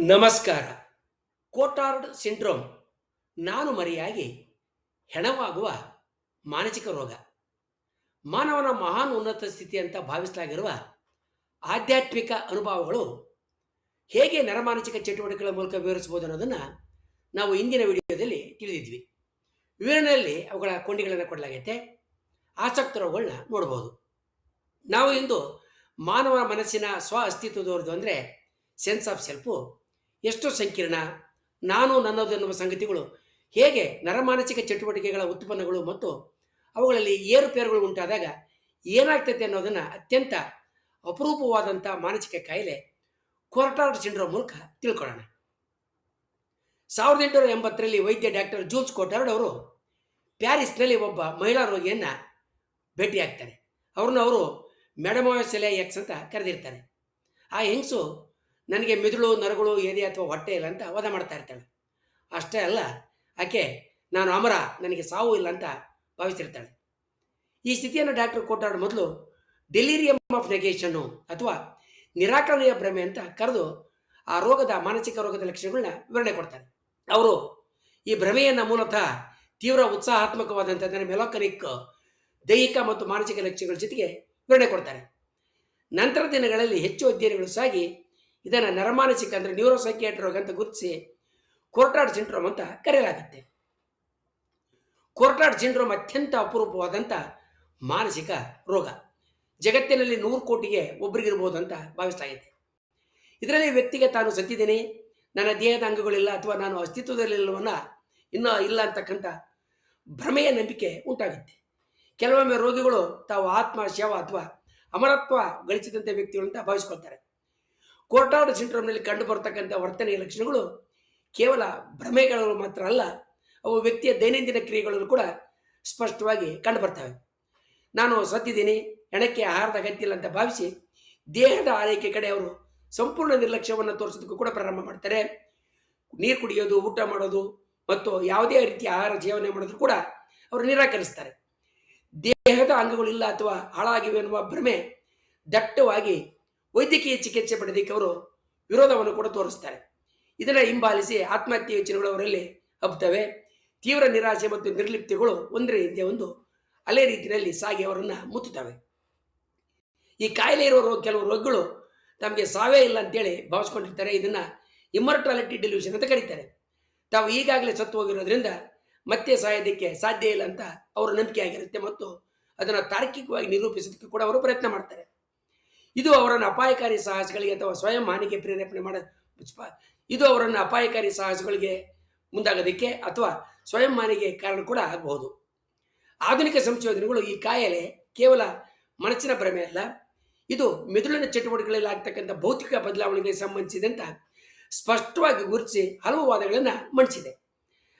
ನಮಸ್ಕಾರ. ಕೋಟಾರ್ಡ್ ಸಿಂಡ್ರೋಮ್ ನಾನು ಮರೆಯಾಗಿ ಹೆಣವಾಗುವ ಮಾನಸಿಕ ರೋಗ. ಮಾನವನ ಮಹಾನ್ ಉನ್ನತ ಸ್ಥಿತಿ ಅಂತ ಭಾವಿಸಲಾಗಿರುವ ಆಧ್ಯಾತ್ಮಿಕ ಅನುಭವಗಳು ಹೇಗೆ ನರಮಾನಸಿಕ ಚಟುವಟಿಕೆಗಳ ಮೂಲಕ ವಿವರಿಸಬಹುದು ಅನ್ನೋದನ್ನು ನಾವು ಇಂದಿನ ವಿಡಿಯೋದಲ್ಲಿ ತಿಳಿದಿದ್ವಿ. ವಿವರಣೆಯಲ್ಲಿ ಅವುಗಳ ಕೊಂಡಿಗಳನ್ನು ಕೊಡಲಾಗೈತೆ. ಆಸಕ್ತರುಗಳನ್ನ ನೋಡಬಹುದು. ನಾವು ಇಂದು ಮಾನವ ಮನಸ್ಸಿನ ಸ್ವ ಅಸ್ತಿತ್ವದವರದು ಅಂದರೆ ಸೆನ್ಸ್ ಆಫ್ ಸೆಲ್ಫು ಎಷ್ಟು ಸಂಕೀರ್ಣ, ನಾನು ನನ್ನದು ಎನ್ನುವ ಸಂಗತಿಗಳು ಹೇಗೆ ನರಮಾನಸಿಕ ಚಟುವಟಿಕೆಗಳ ಉತ್ಪನ್ನಗಳು ಮತ್ತು ಅವುಗಳಲ್ಲಿ ಏರುಪೇರುಗಳು ಉಂಟಾದಾಗ ಏನಾಗ್ತೈತೆ ಅನ್ನೋದನ್ನು ಅತ್ಯಂತ ಅಪರೂಪವಾದಂಥ ಮಾನಸಿಕ ಕಾಯಿಲೆ ಕೋಟಾರ್ಡ್ ಸಿಂಡ್ರೋಮ್ ಮೂಲಕ ತಿಳ್ಕೊಳ್ಳೋಣ. 1880ರಲ್ಲಿ ವೈದ್ಯ ಡಾಕ್ಟರ್ ಜೂಲ್ಸ್ ಕೋಟಾರ್ಡ್ ಅವರು ಪ್ಯಾರಿಸ್ನಲ್ಲಿ ಒಬ್ಬ ಮಹಿಳಾ ರೋಗಿಯನ್ನು ಭೇಟಿಯಾಗ್ತಾರೆ. ಅವರು ಮೆಡಮೋಸೆಲೆ ಎಕ್ಸ್ ಅಂತ ಕರೆದಿರ್ತಾರೆ. ಆ ಹೆಂಗಸು ನನಗೆ ಮಿದುಳು, ನರಗಳು, ಎದೆ ಅಥವಾ ಹೊಟ್ಟೆ ಇಲ್ಲ ಅಂತ ವಾದ ಮಾಡ್ತಾ ಇರ್ತಾಳೆ. ಅಷ್ಟೇ ಅಲ್ಲ, ಆಕೆ ನಾನು ಅಮರ, ನನಗೆ ಸಾವು ಇಲ್ಲ ಅಂತ ಭಾವಿಸಿರ್ತಾಳೆ. ಈ ಸ್ಥಿತಿಯನ್ನು ಡಾಕ್ಟರ್ ಕೋಟಾರ್ಡ್ ಮೊದಲು ಡೆಲಿರಿಯಮ್ ಆಫ್ ನೆಗೇಷನ್ನು ಅಥವಾ ನಿರಾಕರಣೆಯ ಭ್ರಮೆ ಅಂತ ಕರೆದು ಆ ರೋಗದ ಮಾನಸಿಕ ರೋಗದ ಲಕ್ಷಣಗಳನ್ನ ವಿವರಣೆ ಕೊಡ್ತಾರೆ. ಅವರು ಈ ಭ್ರಮೆಯನ್ನು ಮೂಲತಃ ತೀವ್ರ ಉತ್ಸಾಹಾತ್ಮಕವಾದಂಥ ಮೆಲೋಕನಿಕ್ ದೈಹಿಕ ಮತ್ತು ಮಾನಸಿಕ ಲಕ್ಷಣಗಳ ಜೊತೆಗೆ ವಿವರಣೆ ಕೊಡ್ತಾರೆ. ನಂತರ ದಿನಗಳಲ್ಲಿ ಹೆಚ್ಚು ಅಧ್ಯಯನಗಳು ಸಾಗಿ ಇದನ್ನು ನರಮಾನಸಿಕ ಅಂದರೆ ನ್ಯೂರೋಸೈಕಿಯಾಟ್ರಿ ರೋಗ ಅಂತ ಗುರುತಿಸಿ ಕೋಟಾರ್ಡ್ ಸಿಂಡ್ರೋಮ್ ಅಂತ ಕರೆಯಲಾಗುತ್ತೆ. ಕೋಟಾರ್ಡ್ ಸಿಂಡ್ರೋಮ್ ಅತ್ಯಂತ ಅಪರೂಪವಾದಂಥ ಮಾನಸಿಕ ರೋಗ. ಜಗತ್ತಿನಲ್ಲಿ 100 ಕೋಟಿಗೆ ಒಬ್ಬರಿಗಿರ್ಬೋದು ಅಂತ ಭಾವಿಸಲಾಗಿದೆ. ಇದರಲ್ಲಿ ವ್ಯಕ್ತಿಗೆ ತಾನು ಸತ್ತಿದ್ದೇನೆ, ನನ್ನ ದೇಹದ ಅಂಗಗಳಿಲ್ಲ ಅಥವಾ ನಾನು ಅಸ್ತಿತ್ವದಲ್ಲಿಲ್ಲವನ್ನ ಇನ್ನೂ ಇಲ್ಲ ಅಂತಕ್ಕಂಥ ಭ್ರಮೆಯ ನಂಬಿಕೆ ಉಂಟಾಗುತ್ತೆ. ಕೆಲವೊಮ್ಮೆ ರೋಗಿಗಳು ತಾವು ಆತ್ಮ, ಶವ ಅಥವಾ ಅಮರತ್ವ ಗಳಿಸಿದಂಥ ವ್ಯಕ್ತಿಗಳು ಅಂತ ಭಾವಿಸ್ಕೊಳ್ತಾರೆ. ಕೋಟಾರ್ಡ್ ಸಿಂಡ್ರೋಮ್ನಲ್ಲಿ ಕಂಡು ಬರ್ತಕ್ಕಂಥ ವರ್ತನೆಯ ಲಕ್ಷಣಗಳು ಕೇವಲ ಭ್ರಮೆಗಳು ಮಾತ್ರ ಅಲ್ಲ, ಅವು ವ್ಯಕ್ತಿಯ ದೈನಂದಿನ ಕ್ರಿಯೆಗಳಲ್ಲೂ ಕೂಡ ಸ್ಪಷ್ಟವಾಗಿ ಕಂಡು ಬರ್ತವೆ. ನಾನು ಸತ್ತಿದ್ದೀನಿ, ಹೆಣಕ್ಕೆ ಆಹಾರದ ಅಗತ್ಯ ಇಲ್ಲ ಅಂತ ಭಾವಿಸಿ ದೇಹದ ಆರೈಕೆ ಕಡೆ ಅವರು ಸಂಪೂರ್ಣ ನಿರ್ಲಕ್ಷ್ಯವನ್ನು ತೋರಿಸೋದಕ್ಕೂ ಕೂಡ ಪ್ರಾರಂಭ ಮಾಡ್ತಾರೆ. ನೀರು ಕುಡಿಯೋದು, ಊಟ ಮಾಡೋದು ಮತ್ತು ಯಾವುದೇ ರೀತಿಯ ಆಹಾರ ಸೇವನೆ ಮಾಡೋದು ಕೂಡ ಅವರು ನಿರಾಕರಿಸ್ತಾರೆ. ದೇಹದ ಅಂಗಗಳಿಲ್ಲ ಅಥವಾ ಹಾಳಾಗಿವೆ ಎನ್ನುವ ಭ್ರಮೆ ದಟ್ಟವಾಗಿ ವೈದ್ಯಕೀಯ ಚಿಕಿತ್ಸೆ ಪಡೆದಕ್ಕೆ ಅವರು ವಿರೋಧವನ್ನು ಕೂಡ ತೋರಿಸ್ತಾರೆ. ಇದನ್ನು ಹಿಂಬಾಲಿಸಿ ಆತ್ಮಹತ್ಯೆ ಯೋಚನೆಗಳು ಅವರಲ್ಲಿ ಹಬ್ಬುತ್ತವೆ. ತೀವ್ರ ನಿರಾಶೆ ಮತ್ತು ನಿರ್ಲಿಪ್ತಿಗಳು ಒಂದರ ಹಿಂದೆ ಒಂದು ಅಲೆ ರೀತಿಯಲ್ಲಿ ಸಾಗಿ ಅವರನ್ನು ಮುತ್ತುತ್ತವೆ. ಈ ಕಾಯಿಲೆ ಇರುವ ಕೆಲವು ರೋಗಿಗಳು ತಮಗೆ ಸಾವೇ ಇಲ್ಲ ಅಂತೇಳಿ ಭಾವಿಸ್ಕೊಂಡಿರ್ತಾರೆ. ಇದನ್ನು ಇಮ್ಮರ್ಟಾಲಿಟಿ ಡೆಲ್ಯೂಷನ್ ಅಂತ ಕರೀತಾರೆ. ತಾವು ಈಗಾಗಲೇ ಸತ್ತು ಹೋಗಿರೋದ್ರಿಂದ ಮತ್ತೆ ಸಾಯೋದಕ್ಕೆ ಸಾಧ್ಯ ಇಲ್ಲ ಅಂತ ಅವರ ನಂಬಿಕೆ ಆಗಿರುತ್ತೆ ಮತ್ತು ಅದನ್ನು ತಾರ್ಕಿಕವಾಗಿ ನಿರೂಪಿಸೋದಕ್ಕೆ ಕೂಡ ಅವರು ಪ್ರಯತ್ನ ಮಾಡ್ತಾರೆ. ಇದು ಅವರನ್ನು ಅಪಾಯಕಾರಿ ಸಾಹಸಗಳಿಗೆ ಅಥವಾ ಸ್ವಯಂ ಹಾನಿಗೆ ಪ್ರೇರೇಪಣೆ ಇದು ಅವರನ್ನು ಅಪಾಯಕಾರಿ ಸಾಹಸಗಳಿಗೆ ಮುಂದಾಗೋದಕ್ಕೆ ಅಥವಾ ಸ್ವಯಂ ಹಾನಿಗೆ ಕಾರಣ ಕೂಡ ಆಗಬಹುದು. ಆಧುನಿಕ ಸಂಶೋಧನೆಗಳು ಈ ಕಾಯಿಲೆ ಕೇವಲ ಮನಸ್ಸಿನ ಭ್ರಮೆ ಅಲ್ಲ, ಇದು ಮೆದುಳಿನ ಚಟುವಟಿಕೆಗಳಲ್ಲಿ ಆಗ್ತಕ್ಕಂಥ ಭೌತಿಕ ಬದಲಾವಣೆಗಳಿಗೆ ಸಂಬಂಧಿಸಿದಂತ ಸ್ಪಷ್ಟವಾಗಿ ಗುರುತಿಸಿ ಹಲವು ವಾದಗಳನ್ನು ಮಂಡಿಸಿದೆ.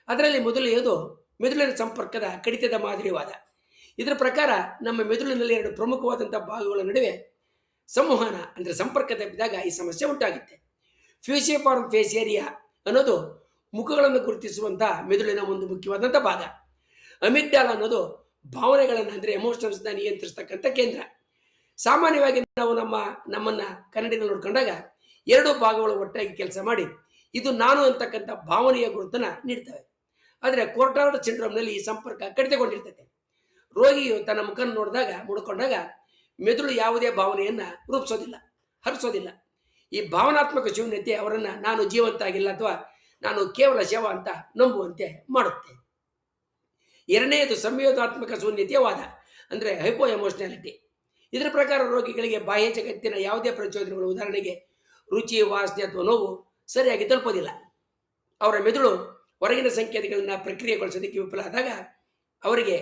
ಅದರಲ್ಲಿ ಮೊದಲನೆಯದು ಮೆದುಳಿನ ಸಂಪರ್ಕದ ಕಡಿತದ ಮಾದರಿ ವಾದ. ಇದರ ಪ್ರಕಾರ ನಮ್ಮ ಮೆದುಳಿನಲ್ಲಿ 2 ಪ್ರಮುಖವಾದಂಥ ಭಾಗಗಳ ನಡುವೆ ಸಂವಹನ ಅಂದರೆ ಸಂಪರ್ಕ ತಪ್ಪಿದಾಗ ಈ ಸಮಸ್ಯೆ ಉಂಟಾಗುತ್ತೆ. ಫ್ಯೂಸಿಫಾರ್ಮ್ ಫೇಸ್ ಏರಿಯಾ ಅನ್ನೋದು ಮುಖಗಳನ್ನು ಗುರುತಿಸುವಂಥ ಮೆದುಳಿನ ಒಂದು ಮುಖ್ಯವಾದಂಥ ಭಾಗ. ಅಮಿಗ್ಡಾಲ ಅನ್ನೋದು ಭಾವನೆಗಳನ್ನು ಅಂದರೆ ಎಮೋಷನ್ಸ್ನ ನಿಯಂತ್ರಿಸ್ತಕ್ಕಂಥ ಕೇಂದ್ರ. ಸಾಮಾನ್ಯವಾಗಿ ನಾವು ನಮ್ಮನ್ನು ಕನ್ನಡಿನಲ್ಲಿ ನೋಡ್ಕೊಂಡಾಗ 2 ಭಾಗಗಳು ಒಟ್ಟಾಗಿ ಕೆಲಸ ಮಾಡಿ ಇದು ನಾನು ಅಂತಕ್ಕಂಥ ಭಾವನೆಯ ಗುರುತನ್ನು ನೀಡ್ತವೆ. ಆದರೆ ಕೋಟಾರ್ಡ್ ಸಿಂಡ್ರೋಮ್ನಲ್ಲಿ ಈ ಸಂಪರ್ಕ ಕಡಿತಗೊಂಡಿರ್ತದೆ. ರೋಗಿಯು ತನ್ನ ಮುಖ ಮುಡ್ಕೊಂಡಾಗ ಮೆದುಳು ಯಾವುದೇ ಭಾವನೆಯನ್ನು ರೂಪಿಸೋದಿಲ್ಲ, ಹರಿಸೋದಿಲ್ಲ. ಈ ಭಾವನಾತ್ಮಕ ಶೂನ್ಯತೆ ಅವರನ್ನು ನಾನು ಜೀವಂತ ಆಗಿಲ್ಲ ಅಥವಾ ನಾನು ಕೇವಲ ಶವ ಅಂತ ನಂಬುವಂತೆ ಮಾಡುತ್ತೆ. ಎರಡನೆಯದು ಸಂವೇದನಾತ್ಮಕ ಶೂನ್ಯತೆಯ ವಾದ ಅಂದರೆ ಹೈಪೋ ಎಮೋಷನಾಲಿಟಿ. ಇದರ ಪ್ರಕಾರ ರೋಗಿಗಳಿಗೆ ಬಾಹ್ಯ ಜಗತ್ತಿನ ಯಾವುದೇ ಪ್ರಚೋದನೆಗಳು, ಉದಾಹರಣೆಗೆ ರುಚಿ, ವಾಸನೆ ಅಥವಾ ನೋವು ಸರಿಯಾಗಿ ತಲುಪೋದಿಲ್ಲ. ಅವರ ಮೆದುಳು ಹೊರಗಿನ ಸಂಕೇತಗಳನ್ನು ಪ್ರಕ್ರಿಯೆಗೊಳಿಸೋದಕ್ಕೆ ವಿಫಲ ಆದಾಗ ಅವರಿಗೆ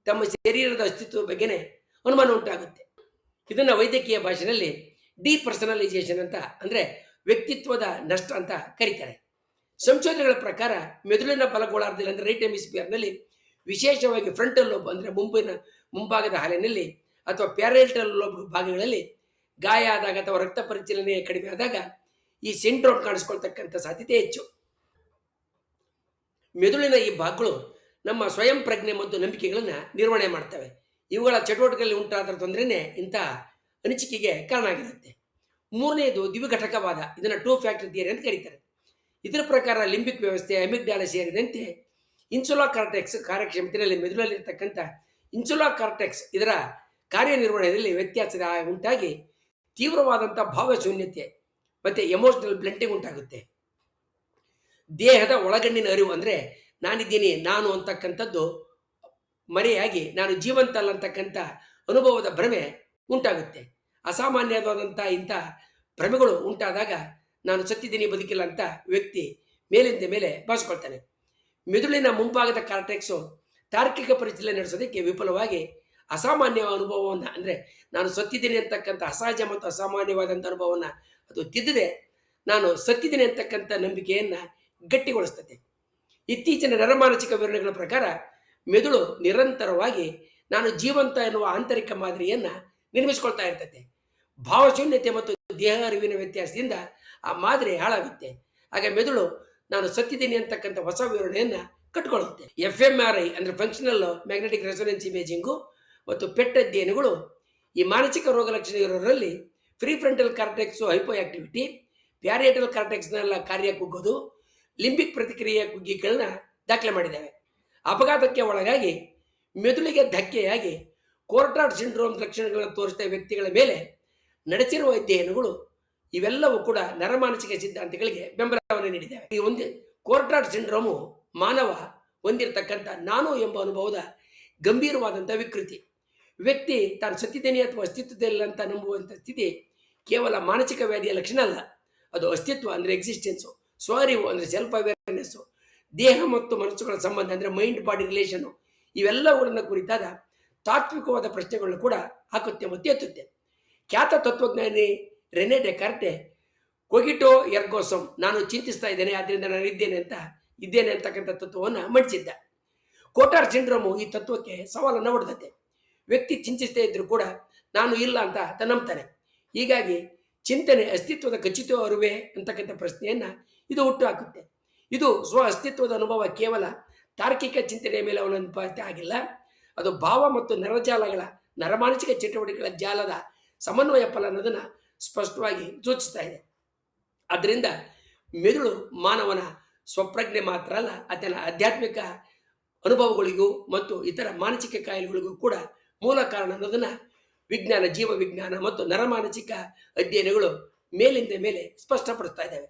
ತಮ್ಮ ಶರೀರದ ಅಸ್ತಿತ್ವದ ಬಗ್ಗೆನೇ ಅನುಮಾನ ಉಂಟಾಗುತ್ತೆ. ಇದನ್ನು ವೈದ್ಯಕೀಯ ಭಾಷೆಯಲ್ಲಿ ಡಿಪರ್ಸನಲೈಸೇಷನ್ ಅಂತ ಅಂದರೆ ವ್ಯಕ್ತಿತ್ವದ ನಷ್ಟ ಅಂತ ಕರೀತಾರೆ. ಸಂಶೋಧನೆಗಳ ಪ್ರಕಾರ ಮೆದುಳಿನ ಬಲಗೋಳಾರ್ಧದಲ್ಲಿ ಅಂದರೆ ರೈಟ್ ಹೆಮಿಸ್ಫಿಯರ್ನಲ್ಲಿ ವಿಶೇಷವಾಗಿ ಫ್ರಂಟಲ್ ಲೋಬ್ ಅಂದರೆ ಮುಂಭಾಗದ ಹಾಲಿನಲ್ಲಿ ಅಥವಾ ಪ್ಯಾರೈಟಲ್ ಲೋಬ್ ಭಾಗಗಳಲ್ಲಿ ಗಾಯ ಆದಾಗ ಅಥವಾ ರಕ್ತ ಪರಿಚಲನೆ ಕಡಿಮೆ ಆದಾಗ ಈ ಸಿಂಡ್ರೋಮ್ ಕಾಣಿಸ್ಕೊಳ್ತಕ್ಕಂಥ ಸಾಧ್ಯತೆ ಹೆಚ್ಚು. ಮೆದುಳಿನ ಈ ಭಾಗಗಳು ನಮ್ಮ ಸ್ವಯಂ ಪ್ರಜ್ಞೆ ಮತ್ತು ನಂಬಿಕೆಗಳನ್ನು ನಿರ್ವಹಣೆ ಮಾಡ್ತವೆ. ಇವುಗಳ ಚಟುವಟಿಕೆಯಲ್ಲಿ ಉಂಟಾದ ತೊಂದರೆನೇ ಇಂಥ ಅನಿಸಿಕೆಗೆ ಕಾರಣ ಆಗಿರುತ್ತೆ. ಮೂರನೆಯದು ದ್ವಿಘಟಕವಾದ, ಇದನ್ನು ಟೂ ಫ್ಯಾಕ್ಟರ್ ಥಿಯರಿ ಅಂತ ಕರೀತಾರೆ. ಇದರ ಪ್ರಕಾರ ಲಿಂಬಿಕ್ ವ್ಯವಸ್ಥೆ, ಅಮಿಗ್ಡಾಲ ಸೇರಿದಂತೆ ಇನ್ಸುಲಾ ಕಾರ್ಟೆಕ್ಸ್ ಕಾರ್ಯಕ್ಷಮತೆಯಲ್ಲಿ ಮೆದುಳಲ್ಲಿರ್ತಕ್ಕಂಥ ಇನ್ಸುಲಾ ಕಾರ್ಟೆಕ್ಸ್ ಇದರ ಕಾರ್ಯನಿರ್ವಹಣೆಯಲ್ಲಿ ವ್ಯತ್ಯಾಸ ಉಂಟಾಗಿ ತೀವ್ರವಾದಂಥ ಭಾವಶೂನ್ಯತೆ ಮತ್ತು ಎಮೋಷನಲ್ ಬ್ಲಂಟಿಂಗ್ ಉಂಟಾಗುತ್ತೆ. ದೇಹದ ಒಳಗಣ್ಣಿನ ಅರಿವು ಅಂದರೆ ನಾನಿದ್ದೀನಿ, ನಾನು ಅಂತಕ್ಕಂಥದ್ದು ಮರೆಯಾಗಿ ನಾನು ಜೀವಂತ ಅಲ್ಲ ಅಂತಕ್ಕಂಥ ಅನುಭವದ ಭ್ರಮೆ ಉಂಟಾಗುತ್ತೆ. ಅಸಾಮಾನ್ಯವಾದಂಥ ಇಂಥ ಭ್ರಮೆಗಳು ಉಂಟಾದಾಗ ನಾನು ಸತ್ತಿದ್ದೀನಿ, ಬದುಕಿಲ್ಲ ಅಂತ ವ್ಯಕ್ತಿ ಮೇಲಿಂದ ಮೇಲೆ ಭಾವಿಸ್ಕೊಳ್ತಾನೆ. ಮೆದುಳಿನ ಮುಂಭಾಗದ ಕಾರ್ಟೆಕ್ಸು ತಾರ್ಕಿಕ ಪರಿಶೀಲನೆ ನಡೆಸೋದಕ್ಕೆ ವಿಫಲವಾಗಿ ಅಸಾಮಾನ್ಯ ಅನುಭವವನ್ನು, ಅಂದರೆ ನಾನು ಸತ್ತಿದ್ದೀನಿ ಅಂತಕ್ಕಂಥ ಅಸಹಜ ಮತ್ತು ಅಸಾಮಾನ್ಯವಾದಂಥ ಅನುಭವವನ್ನು ಅದು ತಿದ್ದದೆ ನಾನು ಸತ್ತಿದ್ದೀನಿ ಅಂತಕ್ಕಂಥ ನಂಬಿಕೆಯನ್ನು ಗಟ್ಟಿಗೊಳಿಸ್ತದೆ. ಇತ್ತೀಚಿನ ನರಮಾನಸಿಕ ವಿವರಣೆಗಳ ಪ್ರಕಾರ ಮೆದುಳು ನಿರಂತರವಾಗಿ ನಾನು ಜೀವಂತ ಎನ್ನುವ ಆಂತರಿಕ ಮಾದರಿಯನ್ನು ನಿರ್ಮಿಸಿಕೊಳ್ತಾ ಇರ್ತದೆ. ಭಾವಶೂನ್ಯತೆ ಮತ್ತು ದೇಹ ಅರಿವಿನ ವ್ಯತ್ಯಾಸದಿಂದ ಆ ಮಾದರಿ ಹಾಳಾಗುತ್ತೆ. ಆಗ ಮೆದುಳು ನಾನು ಸತ್ತಿದ್ದೀನಿ ಅಂತಕ್ಕಂಥ ಹೊಸ ವಿವರಣೆಯನ್ನು ಕಟ್ಕೊಳ್ಳುತ್ತೆ. FMRI ಅಂದರೆ ಫಂಕ್ಷನಲ್ ಮ್ಯಾಗ್ನೆಟಿಕ್ ರೆಸೊನೆನ್ಸ್ ಇಮೇಜಿಂಗು ಮತ್ತು ಪೆಟ್ ಅಧ್ಯಯನಗಳು ಈ ಮಾನಸಿಕ ರೋಗ ಲಕ್ಷಣ ಇರೋರಲ್ಲಿ ಫ್ರೀ ಫ್ರಂಟಲ್ ಕಾರ್ಟೆಕ್ಸು ಹೈಪೋ ಆಕ್ಟಿವಿಟಿ, ಪ್ಯಾರಿಯೇಟಲ್ ಕಾರ್ಟೆಕ್ಸ್ನೆಲ್ಲ ಕಾರ್ಯ ಕುಗ್ಗೋದು, ಲಿಂಬಿಕ್ ಪ್ರತಿಕ್ರಿಯೆ ಕುಗ್ಗಿಗಳನ್ನ ದಾಖಲೆ ಮಾಡಿದ್ದಾವೆ. ಅಪಘಾತಕ್ಕೆ ಒಳಗಾಗಿ ಮೆದುಳಿಗೆ ಧಕ್ಕೆಯಾಗಿ ಕೋರ್ಟಾಡ್ ಸಿಂಡ್ರೋಮ್ ಲಕ್ಷಣಗಳನ್ನು ತೋರಿಸಿದ ವ್ಯಕ್ತಿಗಳ ಮೇಲೆ ನಡೆಸಿರುವ ಅಧ್ಯಯನಗಳು ಇವೆಲ್ಲವೂ ಕೂಡ ನರಮಾನಸಿಕ ಸಿದ್ಧಾಂತಗಳಿಗೆ ಬೆಂಬಲವನ್ನು ನೀಡಿದ್ದಾವೆ. ಈ ಒಂದು ಕೋರ್ಟಾಡ್ ಸಿಂಡ್ರೋಮು ಮಾನವ ಹೊಂದಿರತಕ್ಕಂಥ ನಾನು ಎಂಬ ಅನುಭವದ ಗಂಭೀರವಾದಂಥ ವಿಕೃತಿ. ವ್ಯಕ್ತಿ ತಾನು ಸತ್ತಿದ್ದೇನೆ ಅಥವಾ ಅಸ್ತಿತ್ವದಲ್ಲ ಅಂತ ನಂಬುವಂಥ ಸ್ಥಿತಿ ಕೇವಲ ಮಾನಸಿಕ ವ್ಯಾಧಿಯ ಲಕ್ಷಣ ಅಲ್ಲ, ಅದು ಅಸ್ತಿತ್ವ ಅಂದರೆ ಎಕ್ಸಿಸ್ಟೆನ್ಸು, ಸ್ವರಿವು ಅಂದರೆ ಸೆಲ್ಫ್ ಅವೇರ್ನೆಸ್ಸು, ದೇಹ ಮತ್ತು ಮನಸ್ಸುಗಳ ಸಂಬಂಧ ಅಂದರೆ ಮೈಂಡ್ ಬಾಡಿ ರಿಲೇಷನ್ನು, ಇವೆಲ್ಲವುಗಳನ್ನು ಕುರಿತಾದ ತಾತ್ವಿಕವಾದ ಪ್ರಶ್ನೆಗಳನ್ನು ಕೂಡ ಹಾಕುತ್ತೆ ಮತ್ತು ಎತ್ತುತ್ತೆ. ಖ್ಯಾತ ತತ್ವಜ್ಞಾನಿ ರೆನೆ ಡೆಕಾರ್ಟೆ ಕೊಗಿಟೋ ಎರ್ಗೋಸಮ್, ನಾನು ಚಿಂತಿಸ್ತಾ ಇದ್ದೇನೆ ಆದ್ದರಿಂದ ನಾನು ಇದ್ದೇನೆ ಅಂತಕ್ಕಂಥ ತತ್ವವನ್ನು ಮಂಡಿಸಿದ್ದ. ಕೋಟಾರ್ ಸಿಂಡ್ರೋಮು ಈ ತತ್ವಕ್ಕೆ ಸವಾಲನ್ನು ಹೊಡೆದತ್ತೆ. ವ್ಯಕ್ತಿ ಚಿಂತಿಸ್ತಾ ಇದ್ರೂ ಕೂಡ ನಾನು ಇಲ್ಲ ಅಂತ ನಂಬ್ತಾನೆ. ಹೀಗಾಗಿ ಚಿಂತನೆ ಅಸ್ತಿತ್ವದ ಖಚಿತ ಅರಿವೇ ಅಂತಕ್ಕಂಥ ಪ್ರಶ್ನೆಯನ್ನು ಇದು ಹುಟ್ಟು ಹಾಕುತ್ತೆ. ಇದು ಸ್ವ ಅಸ್ತಿತ್ವದ ಅನುಭವ ಕೇವಲ ತಾರ್ಕಿಕ ಚಿಂತನೆಯ ಮೇಲೆ ಅವಲಂಬಿತ ಆಗಿಲ್ಲ, ಅದು ಭಾವ ಮತ್ತು ನರಜಾಲಗಳ ನರಮಾನಸಿಕ ಚಟುವಟಿಕೆಗಳ ಜಾಲದ ಸಮನ್ವಯ ಫಲ ಅನ್ನೋದನ್ನು ಸ್ಪಷ್ಟವಾಗಿ ಸೂಚಿಸ್ತಾ ಇದೆ. ಆದ್ದರಿಂದ ಮೆದುಳು ಮಾನವನ ಸ್ವಪ್ರಜ್ಞೆ ಮಾತ್ರ ಅಲ್ಲ, ಆತನ ಆಧ್ಯಾತ್ಮಿಕ ಅನುಭವಗಳಿಗೂ ಮತ್ತು ಇತರ ಮಾನಸಿಕ ಕಾಯಿಲೆಗಳಿಗೂ ಕೂಡ ಮೂಲ ಕಾರಣ ಅನ್ನೋದನ್ನು ವಿಜ್ಞಾನ, ಜೀವ ವಿಜ್ಞಾನ ಮತ್ತು ನರಮಾನಸಿಕ ಅಧ್ಯಯನಗಳು ಮೇಲಿಂದ ಮೇಲೆ ಸ್ಪಷ್ಟಪಡಿಸ್ತಾ ಇದ್ದಾವೆ.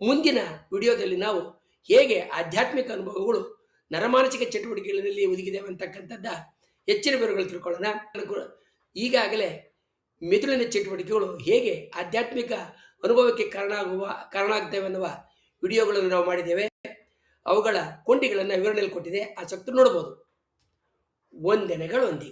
ಮುಂದಿನ ವಿಡಿಯೋದಲ್ಲಿ ನಾವು ಹೇಗೆ ಆಧ್ಯಾತ್ಮಿಕ ಅನುಭವಗಳು ನರಮಾನಸಿಕ ಚಟುವಟಿಕೆಗಳಲ್ಲಿ ಒದಗಿದ್ದೇವೆ ಅಂತಕ್ಕಂಥದ್ದ ಹೆಚ್ಚಿನ ವಿವರಗಳು ತಿಳ್ಕೊಳ್ಳೋಣ. ಈಗಾಗಲೇ ಮೆದುಳಿನ ಚಟುವಟಿಕೆಗಳು ಹೇಗೆ ಆಧ್ಯಾತ್ಮಿಕ ಅನುಭವಕ್ಕೆ ಕಾರಣ ಆಗ್ತೇವೆ ಅನ್ನುವ ವಿಡಿಯೋಗಳನ್ನು ನಾವು ಮಾಡಿದ್ದೇವೆ. ಅವುಗಳ ಕೊಂಡಿಗಳನ್ನು ವಿವರಣೆಯಲ್ಲಿ ಕೊಟ್ಟಿದೆ, ಆಸಕ್ತರು ನೋಡ್ಬೋದು. ವಂದನೆಗಳೊಂದಿಗೆ.